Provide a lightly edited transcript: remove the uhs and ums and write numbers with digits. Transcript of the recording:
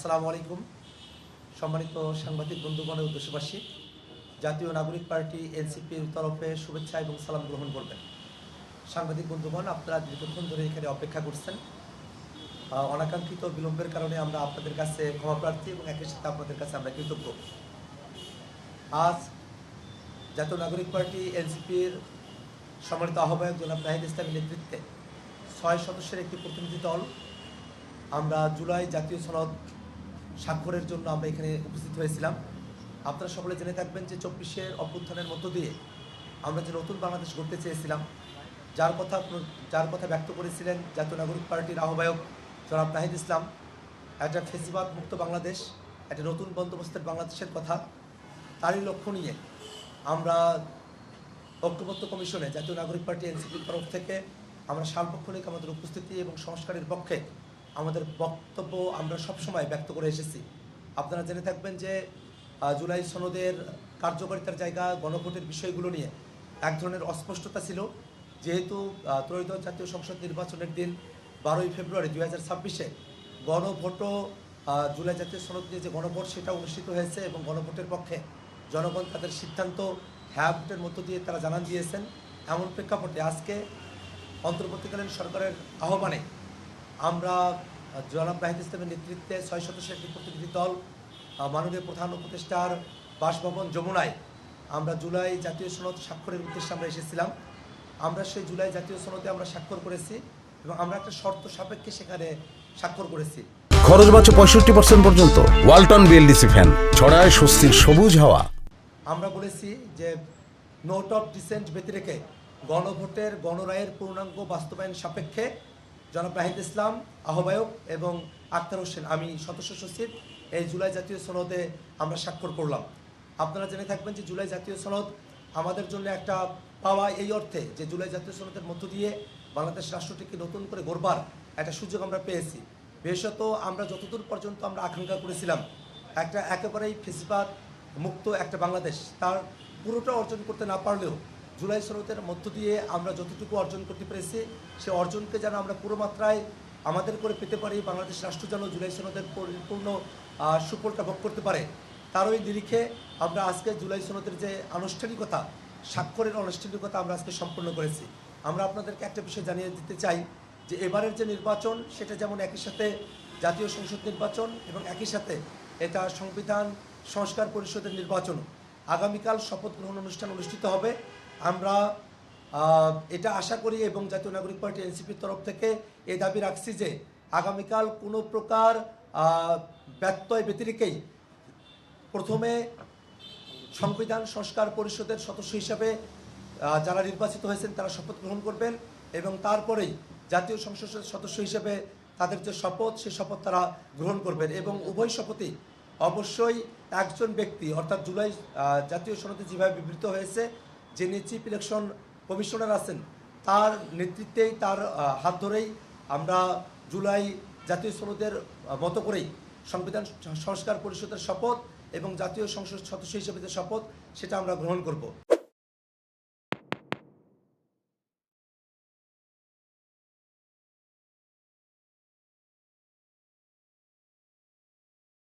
আসসালামু আলাইকুম। সম্মানিত সাংবাদিক বন্ধুগণ ও দেশবাসী, জাতীয় নাগরিক পার্টি এনসিপির তরফে শুভেচ্ছা এবং সালাম গ্রহণ করবেন। সাংবাদিক বন্ধুগণ, আপনারা দীর্ঘক্ষণ ধরে এখানে অপেক্ষা করছেন। অনাকাঙ্ক্ষিত বিলম্বের কারণে আমরা আপনাদের কাছে ক্ষমা প্রার্থী এবং একই সাথে আপনাদের কাছে আমরা কৃতজ্ঞ। আজ জাতীয় নাগরিক পার্টি এনসিপির সম্মানিত আহ্বায়ক জনাব নাহিদ ইসলামের নেতৃত্বে 6 সদস্যের একটি প্রতিনিধি দল আমরা জুলাই জাতীয় সনদ স্বাক্ষরের জন্য আমরা এখানে উপস্থিত হয়েছিলাম। আপনারা সকলে জেনে থাকবেন যে 24-এর অভ্যুত্থানের মধ্য দিয়ে আমরা যে নতুন বাংলাদেশ গড়তে চেয়েছিলাম, যার কথা ব্যক্ত করেছিলেন জাতীয় নাগরিক পার্টির আহ্বায়ক জনাব নাহিদ ইসলাম, একটা ফেসিবাদ মুক্ত বাংলাদেশ, একটা নতুন বন্দোবস্তের বাংলাদেশের কথা, তারই লক্ষ্য নিয়ে আমরা ঐক্যবদ্ধ কমিশনে জাতীয় নাগরিক পার্টি এনসিপির তরফ থেকে আমরা সার্বক্ষণিক আমাদের উপস্থিতি এবং সংস্কারের পক্ষে আমাদের বক্তব্য আমরা সবসময় ব্যক্ত করে এসেছি। আপনারা জেনে থাকবেন যে জুলাই সনদের কার্যকারিতার জায়গা, গণভোটের বিষয়গুলো নিয়ে এক ধরনের অস্পষ্টতা ছিল। যেহেতু ত্রয়োদশ জাতীয় সংসদ নির্বাচনের দিন 12ই ফেব্রুয়ারি 2026-এ গণভোটও জুলাই জাতীয় সনদ নিয়ে যে গণভোট সেটা অনুষ্ঠিত হয়েছে এবং গণভোটের পক্ষে জনগণ তাদের সিদ্ধান্ত হ্যাঁ ভোটের মধ্য দিয়ে তারা জানান দিয়েছেন। এমন প্রেক্ষাপটে আজকে অন্তর্বর্তীকালীন সরকারের আহ্বানে আমরা জনাব নাহিদ ইসলামের নেতৃত্বে 6 সদস্যের একটি প্রতিনিধি দল মাননীয় প্রধান উপদেষ্টার বাসভবন যমুনায় আমরা জুলাই জাতীয় সনদ স্বাক্ষরের উদ্দেশ্যে আমরা এসেছিলাম। আমরা সেই জুলাই জাতীয় সনদে আমরা স্বাক্ষর করেছি এবং আমরা একটা শর্ত সাপেক্ষে সেখানে স্বাক্ষর করেছি। খরচ বাঁচে 65% পর্যন্ত। ওয়ালটন বিএলডিসি ফ্যান ছড়ায় স্বস্তির সবুজ হাওয়া। আমরা বলেছি যে নোট অফ ডিসেন্ট ব্যতিরেকে গণভোটের গণরায়ের পূর্ণাঙ্গ বাস্তবায়ন সাপেক্ষে জনাব নাহিদ ইসলাম আহ্বায়ক এবং আক্তার হোসেন আমি সদস্য সচিব এই জুলাই জাতীয় সনদে আমরা স্বাক্ষর করলাম। আপনারা জেনে থাকবেন যে জুলাই জাতীয় সনদ আমাদের জন্য একটা পাওয়া, এই অর্থে যে জুলাই জাতীয় সনদের মধ্য দিয়ে বাংলাদেশ রাষ্ট্রটিকে নতুন করে গড়বার একটা সুযোগ আমরা পেয়েছি। বিশেষত আমরা যতদূর পর্যন্ত আমরা আকাঙ্ক্ষা করেছিলাম একটা একেবারেই ফেসিবাদ মুক্ত একটা বাংলাদেশ, তার পুরোটা অর্জন করতে না পারলেও জুলাই সনদের মধ্য দিয়ে আমরা যতটুকু অর্জন করতে পেরেছি সে অর্জনকে যেন আমরা পুরো মাত্রায় আমাদের করে পেতে পারি, বাংলাদেশ রাষ্ট্র যেন জুলাই সনদের পরিপূর্ণ সুফলটা ভোগ করতে পারে, তারই নিরিখে আমরা আজকে জুলাই সনদের যে আনুষ্ঠানিকতা, স্বাক্ষরের আনুষ্ঠানিকতা আমরা আজকে সম্পন্ন করেছি। আমরা আপনাদেরকে একটা বিষয় জানিয়ে দিতে চাই যে এবারের যে নির্বাচন সেটা যেমন একই সাথে জাতীয় সংসদ নির্বাচন এবং একই সাথে এটা সংবিধান সংস্কার পরিষদের নির্বাচন। আগামীকাল শপথ গ্রহণ অনুষ্ঠান অনুষ্ঠিত হবে। আমরা এটা আশা করি এবং জাতীয় নাগরিক পার্টি এনসিপির তরফ থেকে এই দাবি রাখছি যে আগামীকাল কোনো প্রকার ব্যত্যয় ব্যতিরেকেই প্রথমে সংবিধান সংস্কার পরিষদের সদস্য হিসাবে যারা নির্বাচিত হয়েছেন তারা শপথ গ্রহণ করবেন এবং তারপরেই জাতীয় সংসদের সদস্য হিসেবে তাদের যে শপথ সেই শপথ তারা গ্রহণ করবেন এবং উভয় শপথই অবশ্যই একজন ব্যক্তি অর্থাৎ জুলাই জাতীয় সনদে যেভাবে বিবৃত হয়েছে যিনি চিফ ইলেকশন কমিশনার আছেন তার নেতৃত্বেই, তার হাত ধরেই আমরা জুলাই জাতীয় সনদের মতো করেই সংবিধান সংস্কার পরিষদের শপথ এবং জাতীয় সংসদ সদস্য হিসেবে যে শপথ সেটা আমরা গ্রহণ করব।